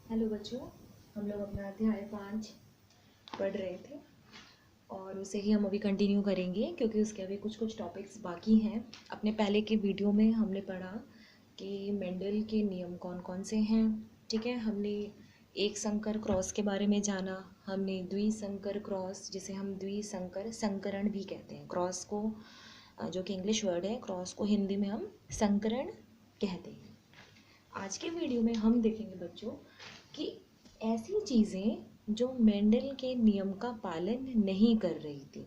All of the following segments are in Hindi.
हेलो बच्चों, हम लोग अपना अध्याय 5 पढ़ रहे थे और उसे ही हम अभी कंटिन्यू करेंगे क्योंकि उसके अभी कुछ कुछ टॉपिक्स बाकी हैं। अपने पहले के वीडियो में हमने पढ़ा कि मेंडल के नियम कौन कौन से हैं। ठीक है, हमने एक संकर क्रॉस के बारे में जाना, हमने द्विसंकर क्रॉस जिसे हम द्विसंकर संकरण भी कहते हैं, क्रॉस को जो कि इंग्लिश वर्ड है, क्रॉस को हिंदी में हम संकरण कहते हैं। आज के वीडियो में हम देखेंगे बच्चों कि ऐसी चीज़ें जो मेंडल के नियम का पालन नहीं कर रही थी,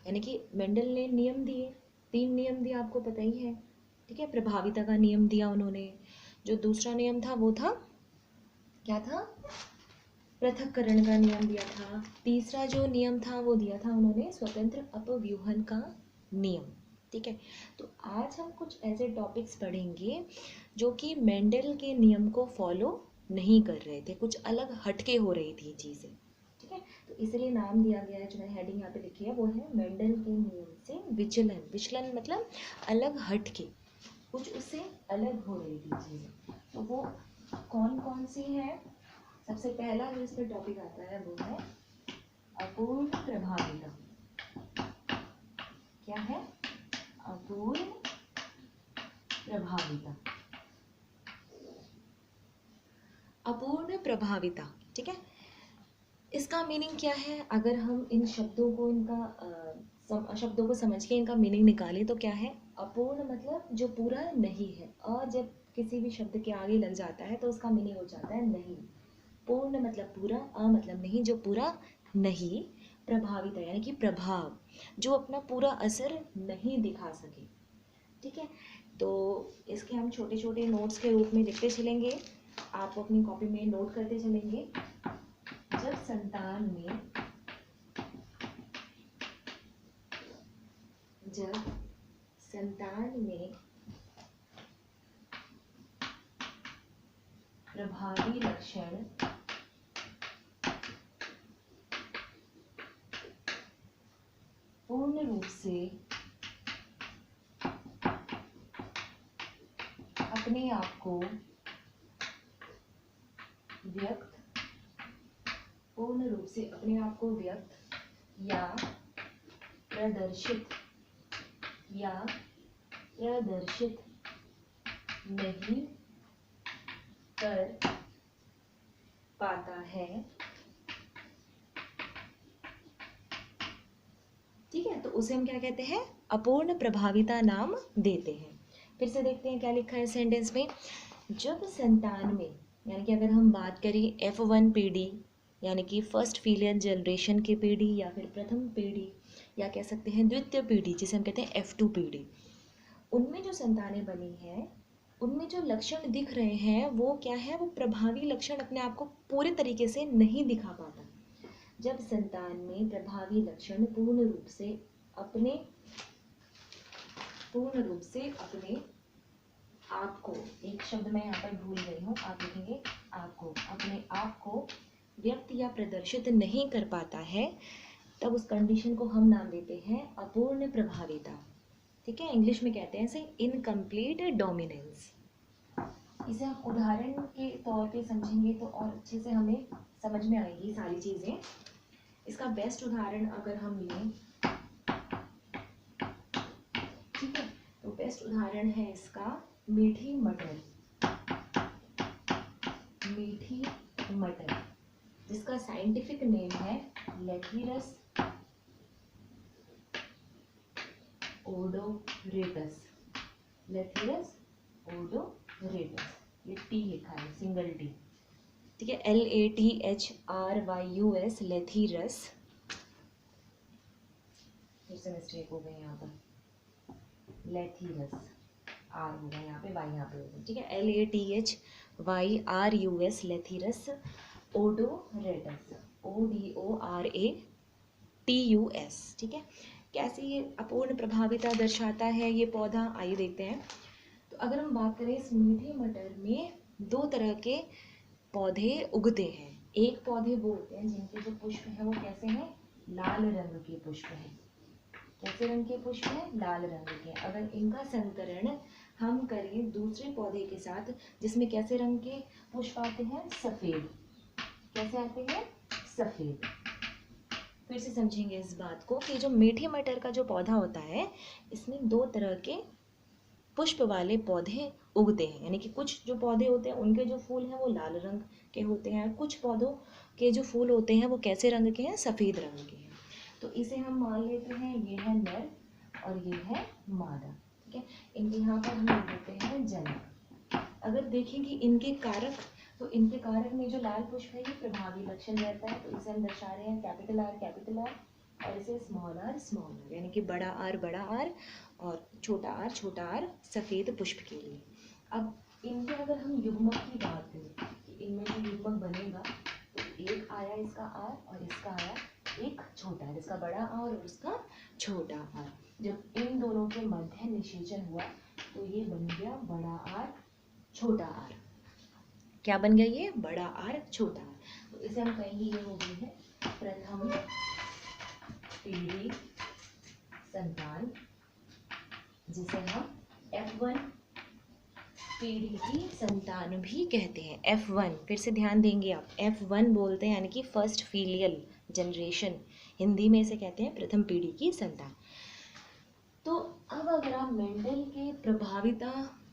यानी कि मेंडल ने नियम दिए, 3 नियम दिए, आपको पता ही है। ठीक है, प्रभाविता का नियम दिया उन्होंने। जो दूसरा नियम था वो था, क्या था, पृथक्करण का नियम दिया था। तीसरा जो नियम था वो दिया था उन्होंने स्वतंत्र अपव्यूहन का नियम। ठीक है, तो आज हम कुछ ऐसे टॉपिक्स पढ़ेंगे जो कि मेंडल के नियम को फॉलो नहीं कर रहे थे, कुछ अलग हटके हो रही थी चीज़ें। ठीक है, तो इसलिए नाम दिया गया है, जो मैंने हेडिंग यहाँ पे लिखी है वो है मेंडल के नियम से विचलन। विचलन मतलब अलग हटके, कुछ उससे अलग हो रही थी चीज़ें। तो वो कौन कौन सी हैं? सबसे पहला जो इसमें टॉपिक आता है वो है अपूर्ण प्रभाविता। क्या है? अपूर्ण प्रभाविता। अपूर्ण प्रभाविता, ठीक है, इसका मीनिंग क्या है? अगर हम इन शब्दों को, शब्दों को समझ के इनका मीनिंग निकालें तो क्या है? अपूर्ण मतलब जो पूरा नहीं है। जब किसी भी शब्द के आगे लग जाता है तो उसका मीनिंग हो जाता है नहीं। पूर्ण मतलब पूरा, मतलब नहीं, जो पूरा नहीं। प्रभाविता यानी कि प्रभाव, जो अपना पूरा असर नहीं दिखा सके। ठीक है, तो इसके हम छोटे छोटे नोट्स के रूप में लिखते चलेंगे, आप अपनी कॉपी में नोट करते चलेंगे। जब संतान में प्रभावी लक्षण पूर्ण रूप से अपने आप को व्यक्त या प्रदर्शित नहीं कर पाता है। ठीक है, तो उसे हम क्या कहते हैं? अपूर्ण प्रभाविता नाम देते हैं। फिर से देखते हैं क्या लिखा है सेंटेंस में। जब संतान में, यानी कि अगर हम बात करें F1 पीढ़ी, यानी कि फर्स्ट फीलियर जनरेशन की पीढ़ी, या फिर प्रथम पीढ़ी, या कह सकते हैं द्वितीय पीढ़ी जिसे हम कहते हैं F2 पीढ़ी, उनमें जो संतानें बनी हैं उनमें जो लक्षण दिख रहे हैं वो क्या है? वो प्रभावी लक्षण अपने आप को पूरे तरीके से नहीं दिखा पाता। जब संतान में प्रभावी लक्षण पूर्ण रूप से अपने आप को, एक शब्द मैं यहाँ पर भूल गई हूँ, आप लिखेंगे आपको, अपने आप को व्यक्त या प्रदर्शित नहीं कर पाता है, तब उस कंडीशन को हम नाम देते हैं अपूर्ण प्रभाविता। ठीक है, इंग्लिश में कहते हैं इसे इनकम्प्लीट डोमिनेंस। इसे हम उदाहरण के तौर पे समझेंगे तो और अच्छे से हमें समझ में आएगी सारी चीज़ें। इसका बेस्ट उदाहरण अगर हम लें, ठीक है, तो बेस्ट उदाहरण है इसका मीठी मटर। जिसका साइंटिफिक नेम है लेथिरस ओडोरेटस। ये टी लिखा है, सिंगल टी। ठीक है, LATHRYUS, लेथिरस। फिर से मिस्टेक हो गई यहाँ पर, लेथिरस, आर हो गया यहाँ पे, वाई यहाँ पे हो गया। ठीक है, LATHYRUS, लेथिरस ओडोरेटस, ODORATUS। ठीक है, कैसे ये अपूर्ण प्रभाविता दर्शाता है ये पौधा, आइए देखते हैं। तो अगर हम बात करें इस मीठे मटर में 2 तरह के पौधे उगते हैं। एक पौधे वो होते हैं जिनके जो पुष्प हैं वो कैसे हैं? लाल रंग के पुष्प हैं। कैसे रंग के पुष्प हैं? लाल रंग के। अगर इनका संकरण हम करें दूसरे पौधे के साथ जिसमें कैसे रंग के पुष्प आते हैं, सफेद। कैसे आते हैं, सफेद। फिर से समझेंगे इस बात को कि जो मीठी मटर का जो पौधा होता है, इसमें दो तरह के पुष्प वाले पौधे उगते हैं। यानी कि कुछ जो पौधे होते हैं उनके जो फूल हैं वो लाल रंग के होते हैं, कुछ पौधों के जो फूल होते हैं वो कैसे रंग के हैं, सफ़ेद रंग के हैं। तो इसे हम मान लेते हैं ये है नर और ये है मादा। ठीक है, इनके यहाँ पर हम लिख देते हैं जनक। अगर देखेंगे इनके कारक, तो इनके कारक में जो लाल पुष्प है ये प्रभावी लक्षण रहता है, तो इसे हम दर्शा रहे हैं कैपिटल आर और इसे स्मॉल आर, यानी कि बड़ा आर और छोटा आर सफ़ेद पुष्प के लिए। अब इनके अगर हम युग्मक की बात करें कि इनमें जो युग्मक बनेगा, तो एक आया इसका आर और इसका आया एक छोटा आर, इसका बड़ा आर और उसका छोटा आर। जब इन दोनों के मध्य निषेचन हुआ तो ये बन गया बड़ा आर छोटा आर। क्या बन गया ये, बड़ा आर छोटा आर। तो इसे हम कहेंगे ये हो गई है प्रथम पीढ़ी संतान, जिसे हम F1 पीढ़ी की संतान भी कहते हैं। F1 फिर से ध्यान देंगे आप, F1 बोलते हैं यानी कि फर्स्ट फीलियल जनरेशन, हिंदी में इसे कहते हैं प्रथम पीढ़ी की संतान। तो अब अगर आप मेंडल के प्रभाविता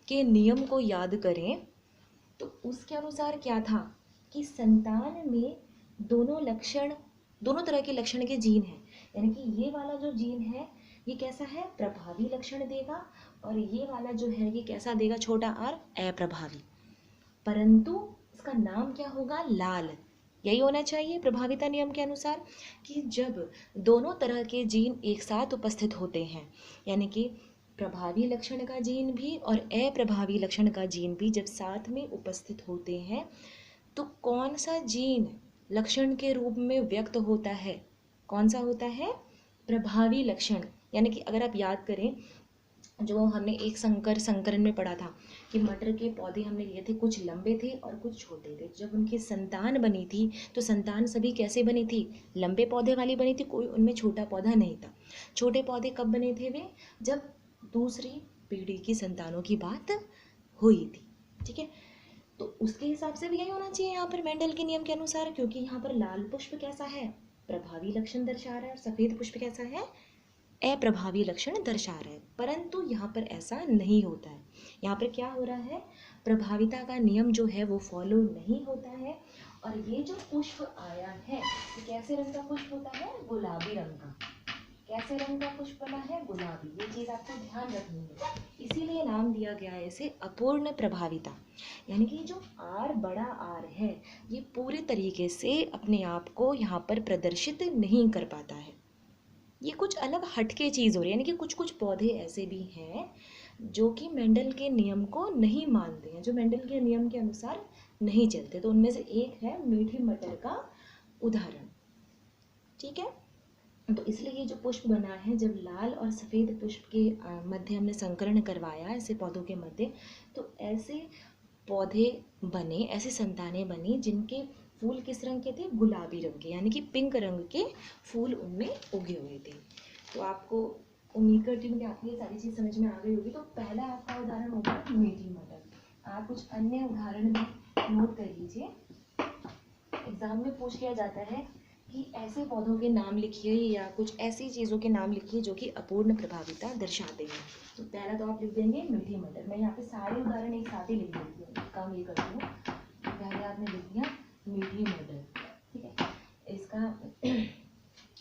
के नियम को याद करें तो उसके अनुसार क्या था कि संतान में दोनों तरह के लक्षण के जीन हैं। यानी कि ये वाला जो जीन है ये कैसा है, प्रभावी लक्षण देगा, और ये वाला जो है ये कैसा देगा, छोटा आर, अप्रभावी। परंतु इसका नाम क्या होगा, लाल। यही होना चाहिए प्रभाविता नियम के अनुसार कि जब दोनों तरह के जीन एक साथ उपस्थित होते हैं, यानी कि प्रभावी लक्षण का जीन भी और अप्रभावी लक्षण का जीन भी जब साथ में उपस्थित होते हैं, तो कौन सा जीन लक्षण के रूप में व्यक्त होता है, कौन सा होता है, प्रभावी लक्षण। यानी कि अगर आप याद करें जो हमने एक संकरण में पढ़ा था कि मटर के पौधे हमने लिए थे, कुछ लंबे थे और कुछ छोटे थे। जब उनकी संतान बनी थी तो संतान सभी कैसे बनी थी, लंबे पौधे वाली बनी थी, कोई उनमें छोटा पौधा नहीं था। छोटे पौधे कब बने थे वे, जब दूसरी पीढ़ी की संतानों की बात हुई थी। ठीक है, तो उसके हिसाब से भी यही होना चाहिए यहाँ पर मेंडल के नियम के अनुसार, क्योंकि यहाँ पर लाल पुष्प कैसा है, प्रभावी लक्षण दर्शा रहा है, और सफ़ेद पुष्प कैसा है, अप्रभावी लक्षण दर्शा रहा है। परंतु यहाँ पर ऐसा नहीं होता है। यहाँ पर क्या हो रहा है, प्रभाविता का नियम जो है वो फॉलो नहीं होता है, और ये जो पुष्प आया है ये कैसे रंग का पुष्प होता है, गुलाबी रंग का। कैसे रंग का पुष्प बना है, गुलाबी। ये चीज़ आपको ध्यान रखनी है, इसीलिए नाम दिया गया है इसे अपूर्ण प्रभाविता। यानी कि जो आर, बड़ा आर है, ये पूरे तरीके से अपने आप को यहाँ पर प्रदर्शित नहीं कर पाता है। ये कुछ अलग हटके चीज़ हो रही है। यानी कि कुछ कुछ पौधे ऐसे भी हैं जो कि मेंडल के नियम को नहीं मानते हैं, जो मेंडल के नियम के अनुसार नहीं चलते। तो उनमें से एक है मीठी मटर का उदाहरण। ठीक है, तो इसलिए ये जो पुष्प बना है, जब लाल और सफ़ेद पुष्प के मध्य हमने संकरण करवाया ऐसे पौधों के मध्य, तो ऐसे पौधे बने, ऐसी संतानें बनी जिनके फूल किस रंग के थे, गुलाबी रंग के, यानी कि पिंक रंग के फूल उनमें उगे हुए थे। तो आपको उम्मीद करती हूँ कि आपको ये सारी चीज़ समझ में आ गई होगी। तो पहला आपका उदाहरण होगा मीठी मटर। आप कुछ अन्य उदाहरण भी नोट कर लीजिए। एग्जाम में पूछ लिया जाता है कि ऐसे पौधों के नाम लिखिए या कुछ ऐसी चीज़ों के नाम लिखिए जो कि अपूर्ण प्रभाविता दर्शाते हैं। तो पहला तो आप लिख देंगे मीठी मटर। मैं यहाँ पे सारे उदाहरण एक साथ ही लिख देती हूँ, एक काम ये करती हूँ। पहले आपने लिख दिया मीठी मटर, ठीक है, इसका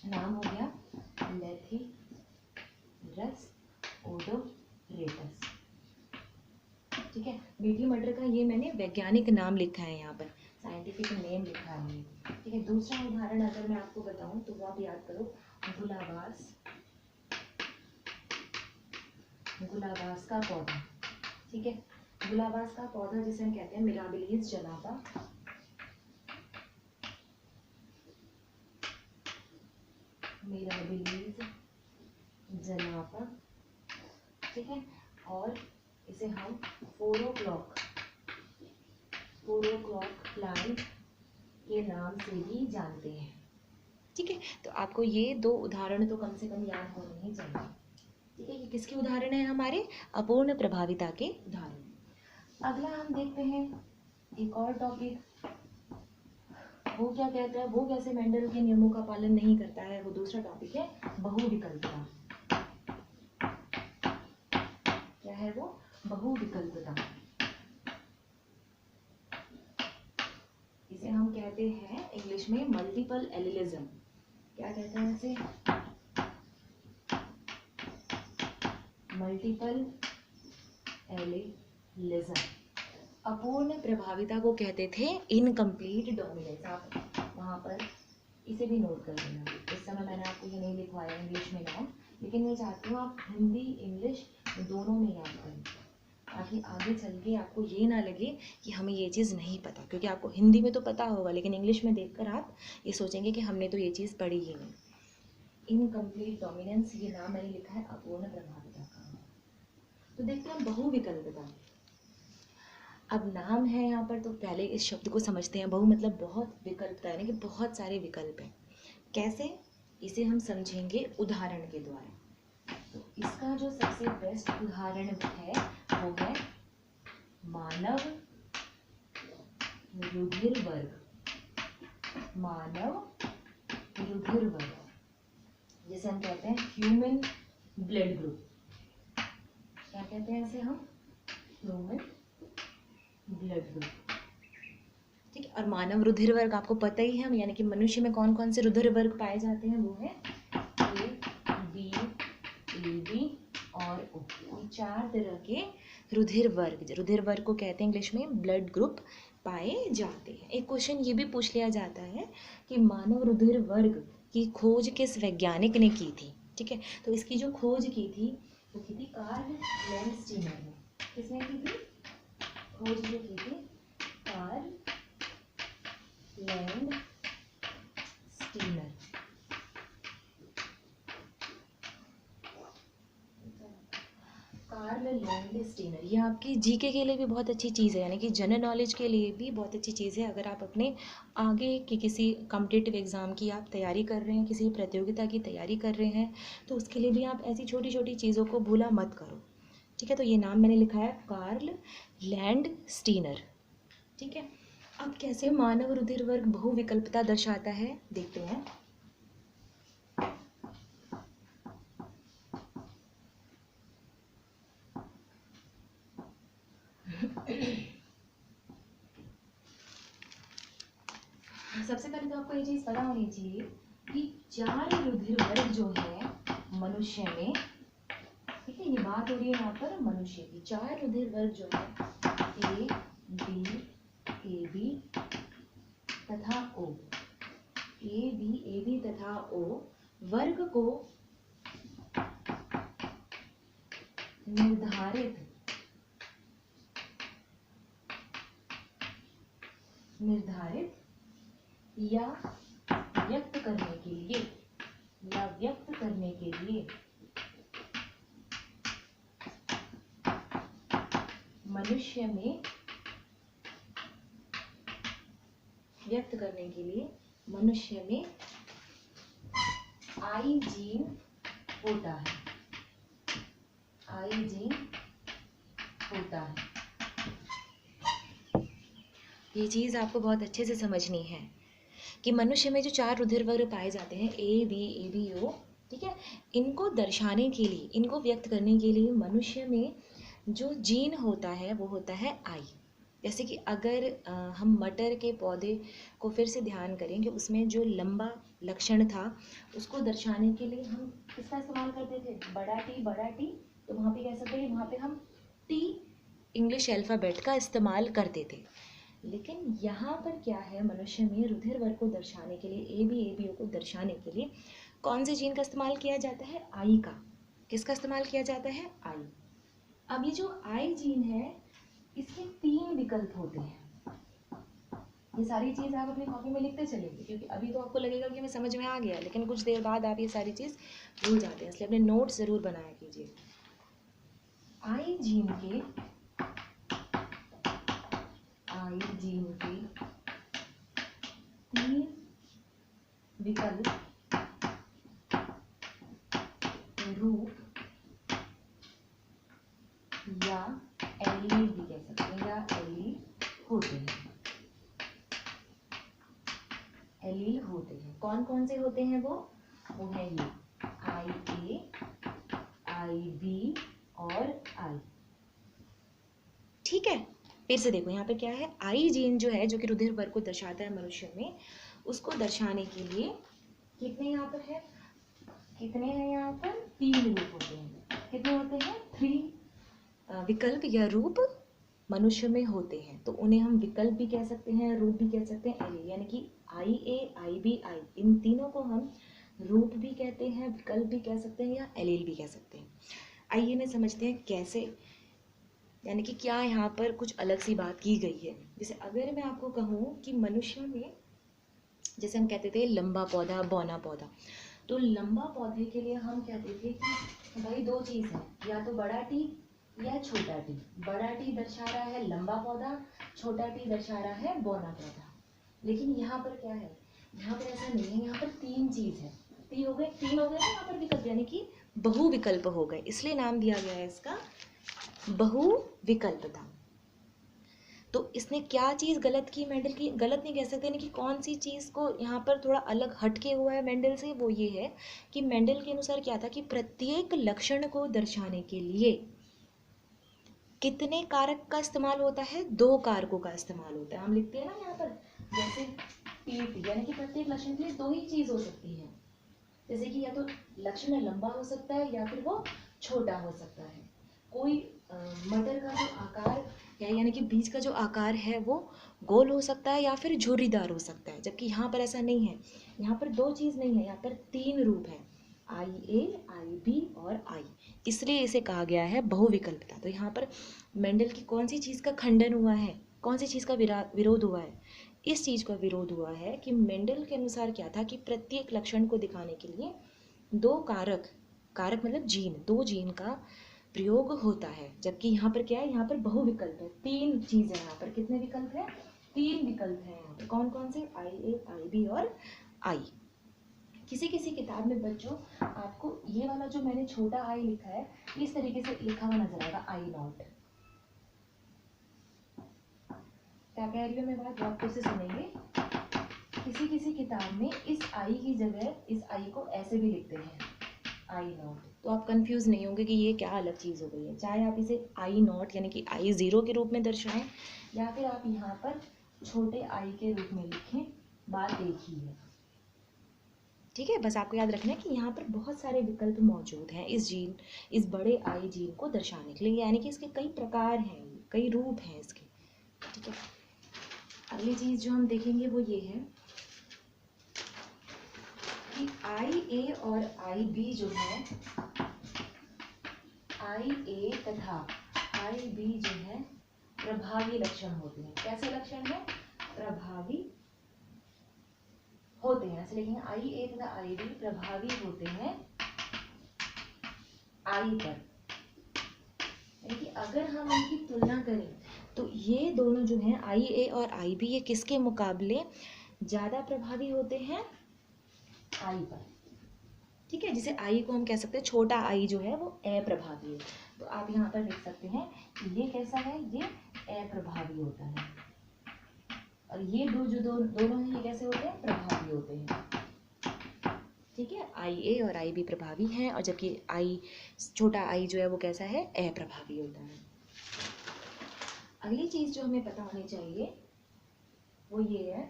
नाम हो गया लेथिरस ओडोरेटस। ठीक है, मीठी मटर का ये मैंने वैज्ञानिक नाम लिखा है, यहाँ पर साइंटिफिक नेम लिखा है। ठीक है, दूसरा उदाहरण अगर मैं आपको बताऊं तो वो आप याद करो, गुलाबास का पौधा। ठीक है, गुलाबास का पौधा जिसे हम कहते हैं मिराबिलिस जनापा। मिराबिलिस जनापा, ठीक है, और इसे हम 4 o'clock प्लांट के नाम से भी जानते हैं। ठीक है, तो आपको ये दो उदाहरण तो कम से कम याद होने ही चाहिए। ठीक है, ये किसके उदाहरण है? हमारे अपूर्ण प्रभाविता के उदाहरण। अगला हम देखते हैं एक और टॉपिक, वो क्या कहता है, वो कैसे मेंडल के नियमों का पालन नहीं करता है, वो दूसरा टॉपिक है बहुविकल्पता। क्या है वो? बहुविकल्पता। इसे हम कहते हैं इंग्लिश में मल्टीपल एलिलिज्म। क्या कहते हैं इसे? Multiple allelism. अपूर्ण प्रभाविता को कहते थे इनकम्प्लीट डोमिनेंस। आप वहां पर इसे भी नोट कर लेना। इस समय मैंने आपको ये नहीं लिखवाया इंग्लिश में नाम, लेकिन मैं चाहती हूँ आप हिंदी इंग्लिश दोनों में याद करें, ताकि आगे चल के आपको ये ना लगे कि हमें ये चीज़ नहीं पता, क्योंकि आपको हिंदी में तो पता होगा लेकिन इंग्लिश में देखकर आप ये सोचेंगे कि हमने तो ये चीज़ पढ़ी ही नहीं। इनकम्प्लीट डोमिनेंस, ये नाम मैंने लिखा है अपूर्ण प्रभाविता का। तो देखते हैं बहुविकल्पता। अब नाम है यहाँ पर, तो पहले इस शब्द को समझते हैं। बहु मतलब बहुत, विकल्पता यानी कि बहुत सारे विकल्प हैं। कैसे? इसे हम समझेंगे उदाहरण के द्वारा। तो इसका जो सबसे बेस्ट उदाहरण है वो है मानव रुधिर वर्ग। मानव रुधिर वर्ग, जिसे हम कहते हैं ह्यूमन ब्लड ग्रुप। क्या कहते हैं इसे हम? Human blood group. ठीक है, और मानव रुधिर वर्ग आपको पता ही है, यानी कि मनुष्य में कौन कौन से रुधिर वर्ग पाए जाते हैं? वो है ए, बी, AB और O। ये 4 तरह के रुधिर वर्ग को कहते हैं इंग्लिश में ब्लड ग्रुप पाए जाते हैं। एक क्वेश्चन ये भी पूछ लिया जाता है कि मानव रुधिर वर्ग की खोज किस वैज्ञानिक ने की थी? ठीक है, तो इसकी जो खोज की थी वो की थी कार्ल लैंडस्टीनर ने। किसने की थी खोज? जो की थी कार्ल लैंडस्टीनर। कार्ल लैंडस्टीनर, ये आपकी जीके के लिए भी बहुत अच्छी चीज़ है, यानी कि जनरल नॉलेज के लिए भी बहुत अच्छी चीज़ है। अगर आप अपने आगे की किसी कॉम्पिटिटिव एग्ज़ाम की आप तैयारी कर रहे हैं, किसी प्रतियोगिता की तैयारी कर रहे हैं, तो उसके लिए भी आप ऐसी छोटी छोटी चीज़ों को भूला मत करो। ठीक है, तो ये नाम मैंने लिखा है कार्ल लैंडस्टीनर। ठीक है, अब कैसे मानव रुधिर वर्ग बहुविकल्पता दर्शाता है देखते हैं। सबसे पहले तो आपको ये चीज पता होनी चाहिए कि 4 रुधिर वर्ग जो है मनुष्य में, ठीक है, ये बात हो रही है यहाँ पर मनुष्य की। 4 रुधिर वर्ग जो है A, B, AB तथा O, A, B, AB तथा O वर्ग को निर्धारित या व्यक्त करने के लिए मनुष्य में व्यक्त करने के लिए मनुष्य में आई जीन होता है। आई जीन होता है। ये चीज़ आपको बहुत अच्छे से समझनी है कि मनुष्य में जो 4 रुधिर वर्ग पाए जाते हैं A, B, AB, O, ठीक है, इनको दर्शाने के लिए, इनको व्यक्त करने के लिए मनुष्य में जो जीन होता है वो होता है आई। जैसे कि अगर हम मटर के पौधे को फिर से ध्यान करें कि उसमें जो लंबा लक्षण था उसको दर्शाने के लिए हम किसका इस्तेमाल करते थे? बड़ा टी। तो वहाँ पे कह सकते हैं वहाँ पे हम टी इंग्लिश अल्फ़ाबेट का इस्तेमाल करते थे। लेकिन यहाँ पर क्या है, मनुष्य में रुधिर वर्ग को दर्शाने के लिए AB, ABO को दर्शाने के लिए कौन से जीन का इस्तेमाल किया जाता है? आई का। किसका इस्तेमाल किया जाता है? आई। अब ये जो आई जीन है इसके 3 विकल्प होते हैं। ये सारी चीज़ आप अपनी कॉपी में लिखते चलेंगे, क्योंकि अभी तो आपको लगेगा कि हमें समझ में आ गया, लेकिन कुछ देर बाद आप ये सारी चीज़ भूल जाते हैं, इसलिए अपने नोट्स ज़रूर बनाया कीजिए। आई जीन के 3 विकल्प रूप एलील होते हैं। कौन कौन से होते हैं वो है ये IA, IB और I। ठीक है, फिर से देखो यहाँ पे क्या है, आई जीन जो है, जो कि रुधिर वर्ग को दर्शाता है मनुष्य में, उसको दर्शाने के लिए कितने यहाँ पर है, कितने हैं यहाँ पर, 3 रूप होते हैं। कितने होते हैं, 3 विकल्प या रूप मनुष्य में होते हैं। तो उन्हें हम विकल्प भी कह सकते हैं, रूप भी कह सकते हैं, एलील, यानी कि IA, IB, I, इन तीनों को हम रूप भी कहते हैं, विकल्प भी कह सकते हैं या एलील भी कह सकते हैं। आइए मैं समझते हैं कैसे, यानी कि क्या यहाँ पर कुछ अलग सी बात की गई है। जैसे अगर मैं आपको कहूँ कि मनुष्य में, जैसे हम कहते थे लंबा पौधा बौना पौधा, तो लंबा पौधे के लिए हम कहते थे कि भाई 2 चीज़ है, या तो बड़ा टी या छोटा टी। बड़ा टी दर्शा रहा है लंबा पौधा, छोटा टी दर्शा रहा है बौना पौधा। लेकिन यहाँ पर क्या है, यहाँ पर ऐसा नहीं है, यहाँ पर 3 चीज़ है। 3 हो गए ना यहाँ पर विकल्प, यानी कि बहु विकल्प हो गए, इसलिए नाम दिया गया है इसका बहु विकल्पता। तो इसने क्या चीज़ गलत की मेंडल की, गलत नहीं कह सकते, यानी कि कौन सी चीज़ को यहाँ पर थोड़ा अलग हटके हुआ है मेंडल से, वो ये है कि मेंडल के अनुसार क्या था कि प्रत्येक लक्षण को दर्शाने के लिए कितने कारक का इस्तेमाल होता है, 2 कारकों का इस्तेमाल होता है। हम लिखते हैं ना यहाँ पर, जैसे पीट, यानी कि प्रत्येक लक्षण के लिए 2 ही चीज़ हो सकती है। जैसे कि या तो लक्षण लंबा हो सकता है या फिर वो छोटा हो सकता है। कोई मटर का जो आकार है, यानी कि बीज का जो आकार है वो गोल हो सकता है या फिर झुर्रीदार हो सकता है, जबकि यहाँ पर ऐसा नहीं है। यहाँ पर 2 चीज़ नहीं है, यहाँ पर 3 रूप है, IA, IB और I, इसलिए इसे कहा गया है बहुविकल्पता। तो यहाँ पर मेंडल की कौन सी चीज़ का खंडन हुआ है, कौन सी चीज़ का विरोध हुआ है, इस चीज़ का विरोध हुआ है कि मेंडल के अनुसार क्या था कि प्रत्येक लक्षण को दिखाने के लिए 2 कारक, कारक मतलब जीन, 2 जीन का प्रयोग होता है। जबकि यहाँ पर क्या है, यहाँ पर बहुविकल्प है, 3 चीज़ है। यहाँ पर कितने विकल्प है, 3 विकल्प है यहाँ पर। कौन कौन से, IA, IB और I। किसी किसी किताब में बच्चों आपको ये वाला जो मैंने छोटा I लिखा है, इस तरीके से लिखा हुआ नजर आएगा, I0। क्या कह रही हूँ मैं बात, आप से सुनेंगे। किसी किसी किताब में इस I की जगह इस I को ऐसे भी लिखते हैं, I0। तो आप कंफ्यूज नहीं होंगे कि ये क्या अलग चीज़ हो गई है। चाहे आप इसे I0 यानी कि I0 के रूप में दर्शाएं, या फिर आप यहाँ पर छोटे I के रूप में लिखें, बात एक ही है। ठीक है, बस आपको याद रखना है कि यहाँ पर बहुत सारे विकल्प मौजूद हैं इस जीन, इस बड़े I जीन को दर्शाने के लिए, यानी कि इसके कई प्रकार हैं, कई रूप हैं इसके। ठीक है, अगली चीज़ जो हम देखेंगे वो ये है कि IA और IB जो है, IA तथा IB जो है प्रभावी लक्षण होते हैं। कैसे लक्षण है, प्रभावी होते हैं, ऐसे लिखेंगे, IA तथा IB प्रभावी होते हैं I पर। यानी कि अगर हम इनकी तुलना करें तो ये दोनों जो हैं IA और IB, ये किसके मुकाबले ज़्यादा प्रभावी होते हैं, I पर। ठीक है, जिसे I को हम कह सकते हैं, छोटा I जो है वो अप्रभावी है। तो आप यहाँ पर लिख सकते हैं कि ये कैसा है, ये अप्रभावी होता है, और ये दोनों ही कैसे होते हैं, प्रभावी होते हैं। ठीक है, IA और IB प्रभावी हैं, और जबकि छोटा I जो है वो कैसा है, अप्रभावी होता है। अगली चीज जो हमें पता होनी चाहिए वो ये है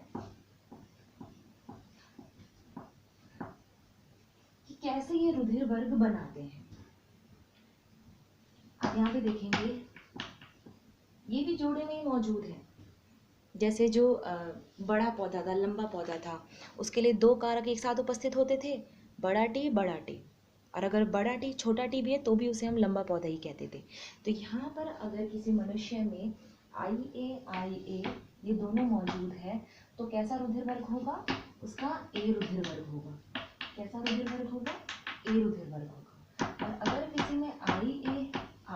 कि कैसे ये रुधिर वर्ग बनाते हैं। आप यहाँ पे देखेंगे ये भी जोड़े में ही मौजूद है। जैसे जो बड़ा पौधा था, लंबा पौधा था, उसके लिए 2 कारक एक साथ उपस्थित होते थे, बड़ा टी बड़ा टी, और अगर बड़ा टी छोटा टी भी है तो भी उसे हम लंबा पौधा ही कहते थे। तो यहाँ पर अगर किसी मनुष्य में IA ये दोनों मौजूद है तो कैसा रुधिर वर्ग होगा, उसका A रुधिर वर्ग होगा। कैसा रुधिर वर्ग होगा, A रुधिर वर्ग होगा। और अगर किसी में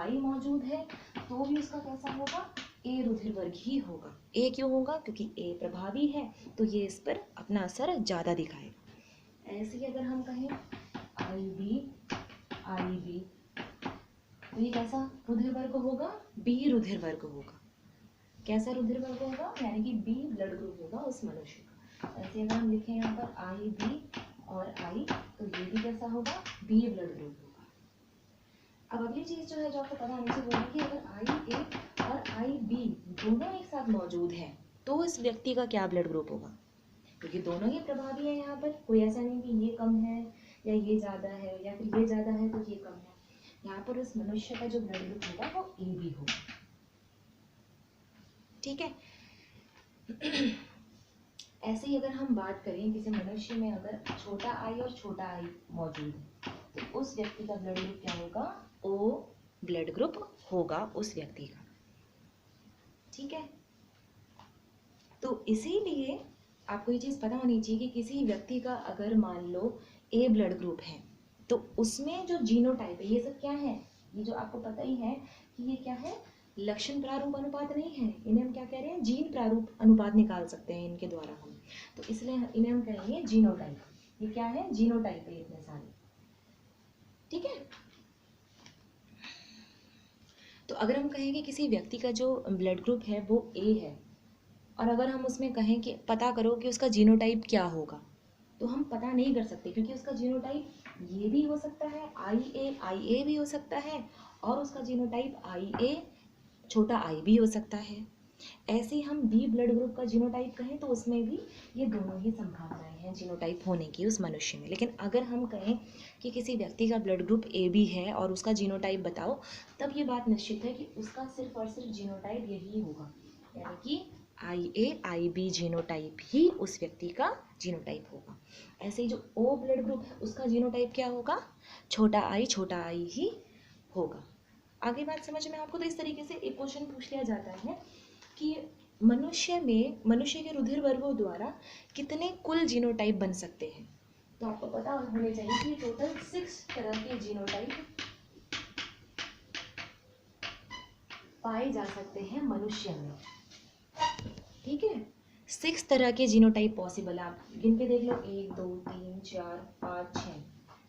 I मौजूद है तो भी उसका कैसा होगा, A रुधिर वर्ग ही होगा। A क्यों होगा, क्योंकि A प्रभावी है तो ये इस पर अपना असर ज़्यादा दिखाएगा। ऐसे ही अगर हम कहें IB तो ये कैसा रुधिर वर्ग होगा, B रुधिर वर्ग होगा। कैसा रुधिर वर्ग होगा, यानी कि B ब्लड ग्रुप होगा उस मनुष्य का। ऐसे अगर हम लिखें यहाँ पर आई बी और आई, तो ये भी कैसा होगा, बी ब्लड ग्रुप होगा। अब अगली चीज जो है जो आपको पता होनी चाहिए वो है कि अगर आई ए और आई बी दोनों एक साथ मौजूद हैं तो इस व्यक्ति का क्या ब्लड ग्रुप होगा, क्योंकि दोनों ही प्रभावी हैं यहाँ पर, कोई ऐसा नहीं कि ये कम है या ये ज़्यादा है या फिर ये ज़्यादा है तो ये कम है। यहाँ पर उस मनुष्य का जो ब्लड ग्रुप होगा वो ए बी होगा। ठीक है। ऐसे ही अगर हम बात करें किसी मनुष्य में अगर छोटा आई और छोटा आई मौजूद है तो उस व्यक्ति का ब्लड ग्रुप क्या होगा, ओ ब्लड ग्रुप होगा उस व्यक्ति का। ठीक है। तो इसीलिए आपको ये चीज़ पता होनी चाहिए कि किसी व्यक्ति का अगर मान लो ए ब्लड ग्रुप है तो उसमें जो जीनोटाइप है, ये सब क्या है, ये जो आपको पता ही है कि ये क्या है, लक्षण प्रारूप अनुपात नहीं है, इन्हें हम क्या कह रहे हैं, जीन प्रारूप अनुपात निकाल सकते हैं इनके द्वारा हम, तो इसलिए इन्हें हम कहेंगे जीनोटाइप। ये क्या है, जीनोटाइप है इतने सारे। ठीक है। तो अगर हम कहेंगे किसी व्यक्ति का जो ब्लड ग्रुप है वो ए है और अगर हम उसमें कहें कि पता करो कि उसका जीनोटाइप क्या होगा, तो हम पता नहीं कर सकते क्योंकि उसका जीनोटाइप ये भी हो सकता है, आई ए भी हो सकता है और उसका जीनोटाइप आई ए छोटा आई भी हो सकता है। ऐसे ही हम बी ब्लड ग्रुप का जीनोटाइप कहें तो उसमें भी ये दोनों ही संभावनाएं हैं जीनोटाइप होने की उस मनुष्य में। लेकिन अगर हम कहें कि किसी व्यक्ति का ब्लड ग्रुप ए बी है और उसका जीनोटाइप बताओ, तब ये बात निश्चित है कि उसका सिर्फ और सिर्फ जीनोटाइप यही होगा, यानी कि आई ए आई बी जीनोटाइप ही उस व्यक्ति का जीनोटाइप होगा। ऐसे ही जो ओ ब्लड ग्रुप है उसका जीनोटाइप क्या होगा, छोटा आई ही होगा। आगे बात समझ में आपको, तो इस तरीके से एक क्वेश्चन पूछ लिया जाता है कि मनुष्य के रुधिर वर्गों द्वारा कितने कुल जीनोटाइप बन सकते हैं। तो आपको पता होने चाहिए कि टोटल 6 तरह के जीनोटाइप पाए जा सकते हैं मनुष्य में। ठीक है, 6 तरह के जीनोटाइप पॉसिबल है। आप गिन के देख लो, 1 2 3 4 5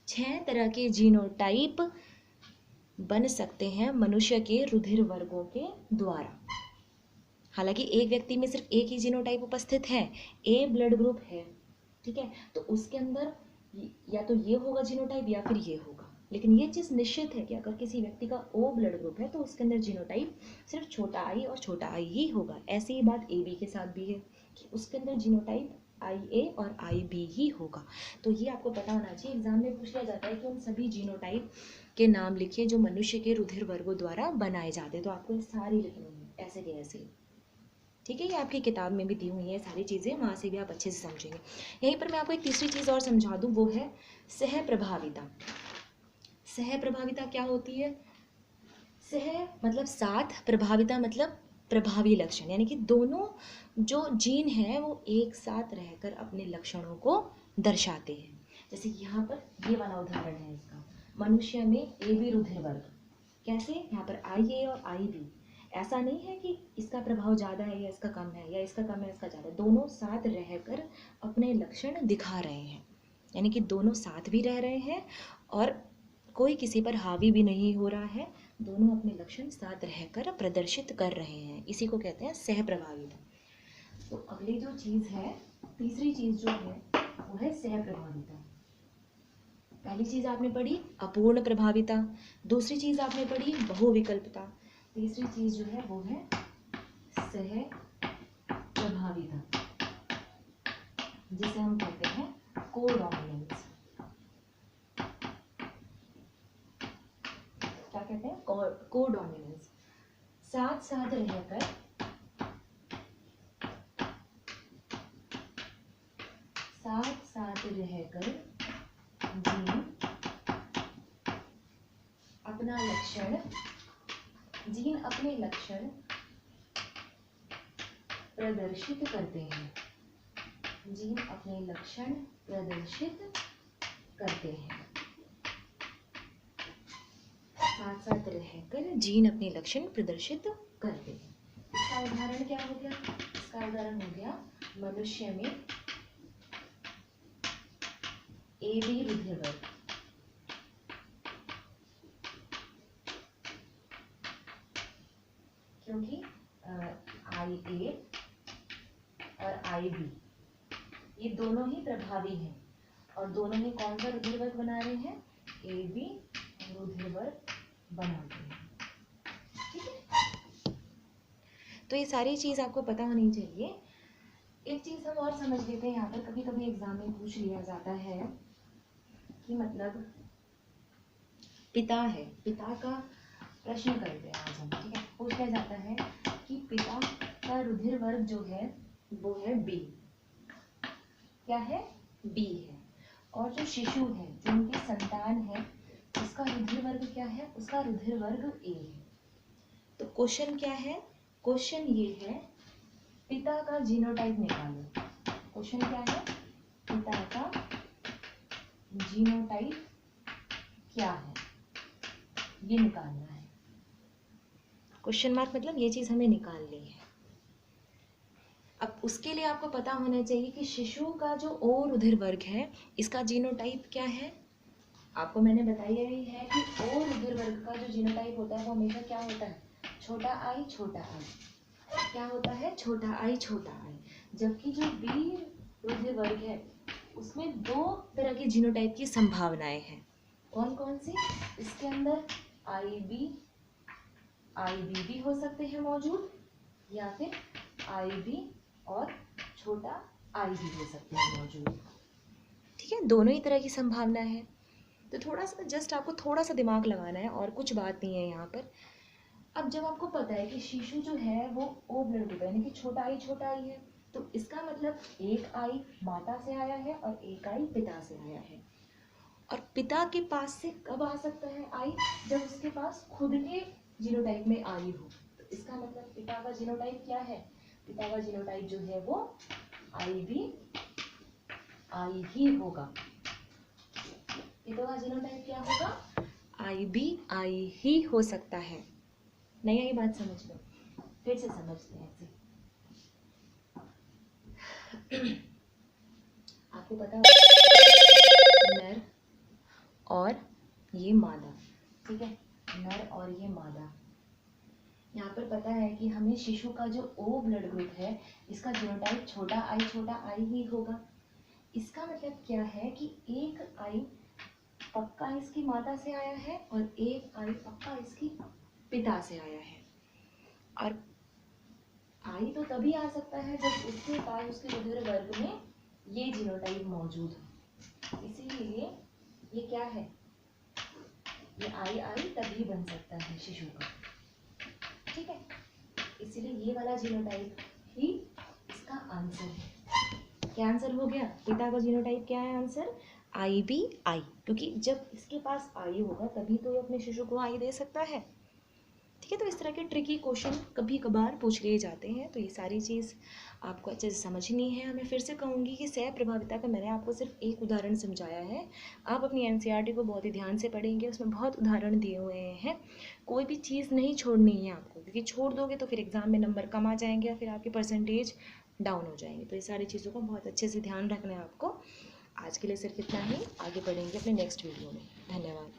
6 तरह के जीनोटाइप बन सकते हैं मनुष्य के रुधिर वर्गों के द्वारा। हालांकि एक व्यक्ति में सिर्फ एक ही जीनोटाइप उपस्थित है, ए ब्लड ग्रुप है, ठीक है, तो उसके अंदर या तो ये होगा जीनोटाइप या फिर ये होगा। लेकिन ये चीज़ निश्चित है कि अगर किसी व्यक्ति का ओ ब्लड ग्रुप है तो उसके अंदर जीनोटाइप सिर्फ छोटा आई और छोटा आई ही होगा। ऐसी ही बात ए बी के साथ भी है कि उसके अंदर जीनोटाइप आई ए और आई बी ही होगा। तो ये आपको पता होना चाहिए, एग्जाम में पूछ लिया जाता है कि उन सभी जीनोटाइप के नाम लिखिए जो मनुष्य के रुधिर वर्गों द्वारा बनाए जाते हैं। तो आपको ये सारी लिखनी है ऐसे के ऐसे। ठीक है, ये आपकी किताब में भी दी हुई है सारी चीज़ें, वहाँ से भी आप अच्छे से समझेंगे। यहीं पर मैं आपको एक तीसरी चीज़ और समझा दूँ, वो है सह प्रभाविता। सह प्रभाविता क्या होती है, सह मतलब साथ, प्रभाविता मतलब प्रभावी लक्षण, यानी कि दोनों जो जीन हैं वो एक साथ रहकर अपने लक्षणों को दर्शाते हैं। जैसे यहाँ पर ये वाला उदाहरण है इसका, मनुष्य में ए बी रुधिर वर्ग, कैसे, यहाँ पर आई ए और आई बी, ऐसा नहीं है कि इसका प्रभाव ज़्यादा है या इसका कम है या इसका कम है इसका ज़्यादा, दोनों साथ रहकर अपने लक्षण दिखा रहे हैं, यानी कि दोनों साथ भी रह रहे हैं और कोई किसी पर हावी भी नहीं हो रहा है, दोनों अपने लक्षण साथ रहकर प्रदर्शित कर रहे हैं, इसी को कहते हैं सह प्रभाविता। तो अगली जो चीज़ है, तीसरी चीज़ जो है वो है सह प्रभाविता। पहली चीज़ आपने पढ़ी अपूर्ण प्रभाविता, दूसरी चीज़ आपने पढ़ी बहुविकल्पता, तीसरी चीज़ जो है वो है सह प्रभाविता, जिसे हम कहते हैं कोडोमिनेंस। क्या कहते हैं, कोडोमिनेंस। साथ साथ रहकर जीन अपने लक्षण प्रदर्शित करते हैं, जीन अपने लक्षण प्रदर्शित करते हैं, साथ साथ रहकर जीन अपने लक्षण प्रदर्शित करते हैं। इसका उदाहरण क्या हो गया, इसका उदाहरण हो गया मनुष्य में ए बी रुधिर वर्ग, क्योंकि आई ए और आई बी ये दोनों ही प्रभावी हैं और दोनों ही कौन सा रुधिर वर्ग बना रहे हैं, ए बी रुधिर वर्ग बना रहे हैं। ठीक है, तो ये सारी चीज आपको पता होनी चाहिए। एक चीज हम और समझ लेते हैं, यहाँ पर कभी कभी एग्जाम में पूछ लिया जाता है कि मतलब पिता है, पिता का प्रश्न करते हैं आज हम। ठीक है, पूछ लिया जाता है कि पिता का रुधिर वर्ग जो है वो है बी, क्या है, बी है, और जो शिशु है, जो उनकी संतान है, उसका रुधिर वर्ग क्या है, उसका रुधिर वर्ग ए है। तो क्वेश्चन क्या है, क्वेश्चन ये है पिता का जीनोटाइप निकालो। क्वेश्चन क्या है, पिता का जीनोटाइप क्या है, ये निकालना है। क्वेश्चन मार्क मतलब ये चीज हमें निकालनी है। अब उसके लिए आपको पता होना चाहिए कि शिशु का जो ओ रुधिर वर्ग है, इसका जीनोटाइप क्या है। आपको मैंने बताया ही है कि ओ रुधिर वर्ग का जो जीनोटाइप होता है वो हमेशा क्या होता है, छोटा आई छोटा आई। क्या होता है, छोटा आई छोटा आई। जबकि जो बी रुधिर वर्ग है उसमें दो तरह के जीनोटाइप की संभावनाएं हैं। कौन कौन सी, इसके अंदर आई बी भी हो सकते हैं मौजूद, या फिर आई बी और छोटा आई भी हो सकते हैं मौजूद। ठीक है, दोनों ही तरह की संभावना है। तो थोड़ा सा जस्ट आपको थोड़ा सा दिमाग लगाना है और कुछ बात नहीं है यहाँ पर। अब जब आपको पता है कि शिशु जो है वो ओ ब्लड ग्रुप यानी कि छोटा आई है, तो इसका मतलब एक आई माता से आया है और एक आई पिता से आया है। और पिता के पास से कब आ सकता है आई, जब उसके पास खुद के जीनोटाइप में आई हो। तो इसका मतलब पिता का जीनोटाइप क्या है, पिता का जीनोटाइप जो है वो आई भी आई ही होगा। पिता का जीनोटाइप क्या होगा, आई भी आई ही हो सकता है। नहीं आई बात समझ लो, फिर से समझते हैं ऐसे। आपको पता नर और ये मादा, ठीक है, नर और ये मादा। यहाँ पर पता है कि हमें शिशु का जो ओ ब्लड ग्रुप है इसका जीनोटाइप छोटा आई ही होगा। इसका मतलब क्या है कि एक आई पक्का इसकी माता से आया है और एक आई पक्का इसकी पिता से आया है। और आई तो तभी आ सकता है जब उसके पास उसके रुधिर वर्ग में ये जीनोटाइप मौजूद हो। इसीलिए ये क्या है, ये आई तभी बन सकता है शिशु का। ठीक है, इसीलिए ये वाला जीनोटाइप ही इसका आंसर है। क्या आंसर हो गया, पिता का जीनोटाइप क्या है, आंसर आई बी आई, क्योंकि जब इसके पास आई होगा तभी तो ये अपने शिशु को आई दे सकता है। ठीक है, तो इस तरह के ट्रिकी क्वेश्चन कभी कभार पूछ लिए जाते हैं, तो ये सारी चीज़ आपको अच्छे से समझनी है। मैं फिर से कहूँगी कि सह प्रभाविता का मैंने आपको सिर्फ एक उदाहरण समझाया है। आप अपनी एनसीईआरटी को बहुत ही ध्यान से पढ़ेंगे, उसमें बहुत उदाहरण दिए हुए हैं। कोई भी चीज़ नहीं छोड़नी है आपको, क्योंकि छोड़ दोगे तो फिर एग्ज़ाम में नंबर कम आ जाएंगे या फिर आपके परसेंटेज डाउन हो जाएंगे। तो ये सारी चीज़ों का बहुत अच्छे से ध्यान रखना है आपको। आज के लिए सिर्फ इतना ही, आगे बढ़ेंगे अपने नेक्स्ट वीडियो में। धन्यवाद।